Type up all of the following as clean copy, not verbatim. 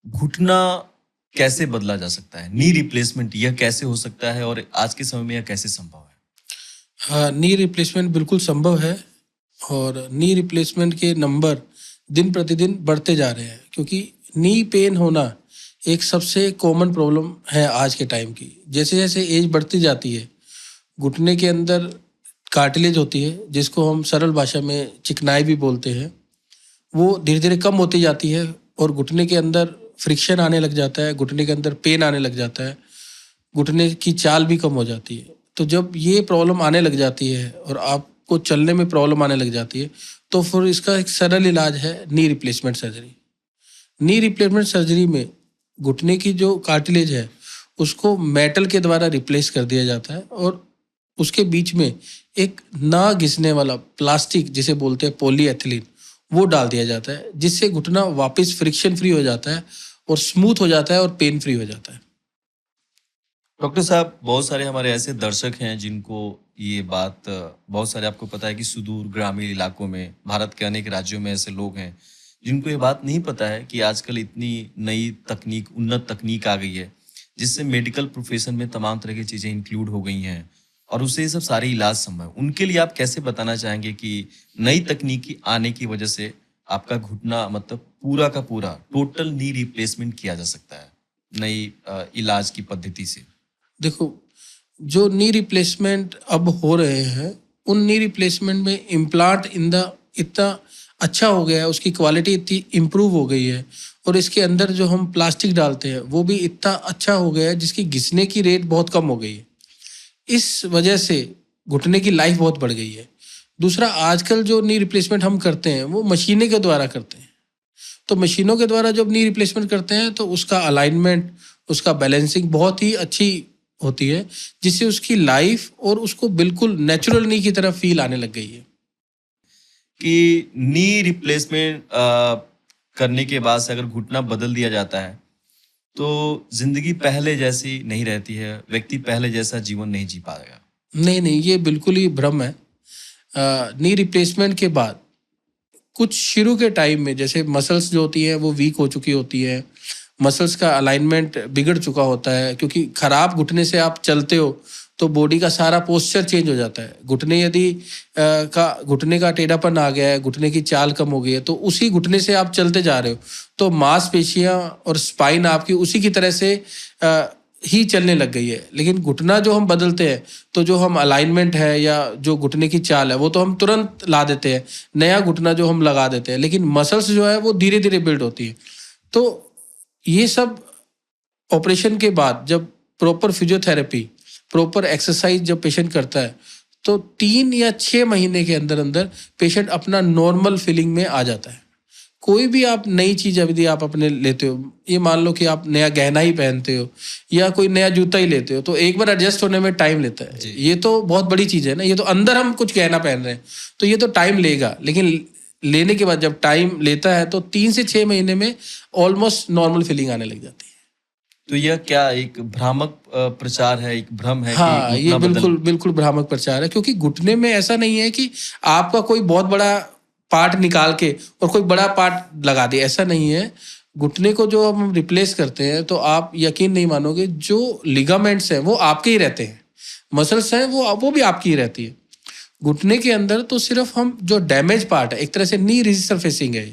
घुटना कैसे बदला जा सकता है? नी रिप्लेसमेंट यह कैसे हो सकता है और आज के समय में यह कैसे संभव है? हाँ, नी रिप्लेसमेंट बिल्कुल संभव है और नी रिप्लेसमेंट के नंबर दिन प्रतिदिन बढ़ते जा रहे हैं क्योंकि नी पेन होना एक सबसे कॉमन प्रॉब्लम है आज के टाइम की। जैसे जैसे एज बढ़ती जाती है, घुटने के अंदर कार्टिलेज होती है जिसको हम सरल भाषा में चिकनाई भी बोलते हैं, वो धीरे धीरे कम होती जाती है और घुटने के अंदर फ्रिक्शन आने लग जाता है, घुटने के अंदर पेन आने लग जाता है, घुटने की चाल भी कम हो जाती है। तो जब ये प्रॉब्लम आने लग जाती है और आपको चलने में प्रॉब्लम आने लग जाती है, तो फिर इसका एक सरल इलाज है knee replacement surgery. Knee replacement surgery में घुटने की जो कार्टिलेज है उसको मेटल के द्वारा रिप्लेस कर दिया जाता है और उसके बीच में एक ना घिसने वाला प्लास्टिक जिसे बोलते हैं पॉलीएथिलीन, वो डाल दिया जाता है जिससे घुटना वापस फ्रिक्शन फ्री हो जाता है और स्मूथ हो जाता है और पेन फ्री हो जाता है। डॉक्टर साहब, बहुत सारे हमारे ऐसे दर्शक हैं जिनको ये बात बहुत सारे आपको पता है कि सुदूर ग्रामीण इलाकों में, भारत के अनेक राज्यों में ऐसे लोग हैं जिनको ये बात नहीं पता है कि आजकल इतनी नई तकनीक, उन्नत तकनीक आ गई है जिससे मेडिकल प्रोफेशन में तमाम तरह की चीज़ें इंक्लूड हो गई हैं और उससे ये सब सारे इलाज संभव है। उनके लिए आप कैसे बताना चाहेंगे कि नई तकनीकी आने की वजह से आपका घुटना मतलब पूरा का पूरा टोटल नी रिप्लेसमेंट किया जा सकता है नई इलाज की पद्धति से? देखो, जो नी रिप्लेसमेंट अब हो रहे हैं, उन नी रिप्लेसमेंट में इम्प्लांट इन द इतना अच्छा हो गया है, उसकी क्वालिटी इतनी इम्प्रूव हो गई है और इसके अंदर जो हम प्लास्टिक डालते हैं वो भी इतना अच्छा हो गया है जिसकी घिसने की रेट बहुत कम हो गई है। इस वजह से घुटने की लाइफ बहुत बढ़ गई है। दूसरा, आजकल जो नी रिप्लेसमेंट हम करते हैं वो मशीनें के द्वारा करते हैं। तो मशीनों के द्वारा जब नी रिप्लेसमेंट करते हैं तो उसका अलाइनमेंट, उसका बैलेंसिंग बहुत ही अच्छी होती है जिससे उसकी लाइफ और उसको बिल्कुल नेचुरल नी की तरह फील आने लग गई है। कि नी रिप्लेसमेंट करने के बाद से अगर घुटना बदल दिया जाता है तो जिंदगी पहले जैसी नहीं रहती है, व्यक्ति पहले जैसा जीवन नहीं जी पाएगा। नहीं नहीं, ये बिल्कुल ही भ्रम है। नी रिप्लेसमेंट के बाद कुछ शुरू के टाइम में जैसे मसल्स जो होती हैं वो वीक हो चुकी होती है, मसल्स का अलाइनमेंट बिगड़ चुका होता है क्योंकि खराब घुटने से आप चलते हो तो बॉडी का सारा पोस्चर चेंज हो जाता है। घुटने यदि घुटने का टेढ़ापन आ गया है, घुटने की चाल कम हो गई है, तो उसी घुटने से आप चलते जा रहे हो तो मांसपेशियां और स्पाइन आपकी उसी की तरह से अ, ही चलने लग गई है। लेकिन घुटना जो हम बदलते हैं तो जो हम अलाइनमेंट है या जो घुटने की चाल है वो तो हम तुरंत ला देते हैं, नया घुटना जो हम लगा देते हैं, लेकिन मसल्स जो है वो धीरे धीरे बिल्ड होती है। तो ये सब ऑपरेशन के बाद जब प्रॉपर फिजियोथेरेपी, प्रॉपर एक्सरसाइज जब पेशेंट करता है तो 3 या 6 महीने के अंदर अंदर पेशेंट अपना नॉर्मल फीलिंग में आ जाता है। कोई भी आप नई चीज यदि आप अपने लेते हो, ये मान लो कि आप नया गहना ही पहनते हो या कोई नया जूता ही लेते हो, तो एक बार एडजस्ट होने में टाइम लेता है। जी। ये तो बहुत बड़ी चीज है ना, ये तो अंदर हम कुछ गहना पहन रहे हैं तो ये तो टाइम लेगा, लेकिन लेने के बाद जब टाइम लेता है तो 3 से 6 महीने में ऑलमोस्ट नॉर्मल फीलिंग आने लग जाती है। तो यह क्या एक भ्रामक प्रचार है, एक भ्रम है कि हाँ, ये घुटना बदल? बिल्कुल बिल्कुल भ्रामक प्रचार है क्योंकि घुटने में ऐसा नहीं है कि आपका कोई बहुत बड़ा पार्ट निकाल के और कोई बड़ा पार्ट लगा दे, ऐसा नहीं है। घुटने को जो हम रिप्लेस करते हैं तो आप यकीन नहीं मानोगे, जो लिगामेंट्स हैं वो आपके ही रहते हैं, मसल्स हैं वो भी आपकी ही रहती है। घुटने के अंदर तो सिर्फ हम जो डैमेज पार्ट है, एक तरह से नी रिसर्फेसिंग है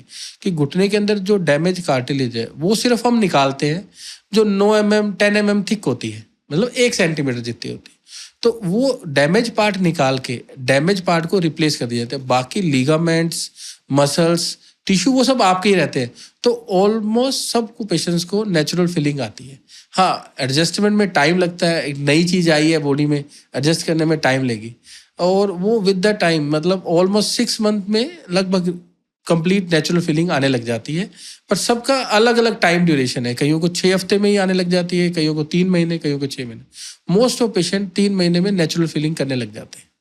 कि घुटने के अंदर जो डैमेज कार्टिलेज है वो सिर्फ हम निकालते हैं, जो 9 mm 10 mm थिक होती है, मतलब 1 सेंटीमीटर जितनी होती है। तो वो डैमेज पार्ट निकाल के डैमेज पार्ट को रिप्लेस कर दिया जाता है। बाकी लिगामेंट्स, मसल्स, टिश्यू वो सब आपके ही रहते हैं। तो ऑलमोस्ट सब पेशेंट्स को नेचुरल फीलिंग आती है। हाँ, एडजस्टमेंट में टाइम लगता है, एक नई चीज आई है बॉडी में, एडजस्ट करने में टाइम लेगी और वो विद द टाइम मतलब ऑलमोस्ट 6 मंथ में लगभग कंप्लीट नेचुरल फीलिंग आने लग जाती है। पर सबका अलग अलग टाइम ड्यूरेशन है, कईयों को 6 हफ्ते में ही आने लग जाती है, कईयों को 3 महीने, कईयों को 6 महीने। मोस्ट ऑफ पेशेंट 3 महीने में नेचुरल फीलिंग करने लग जाते हैं।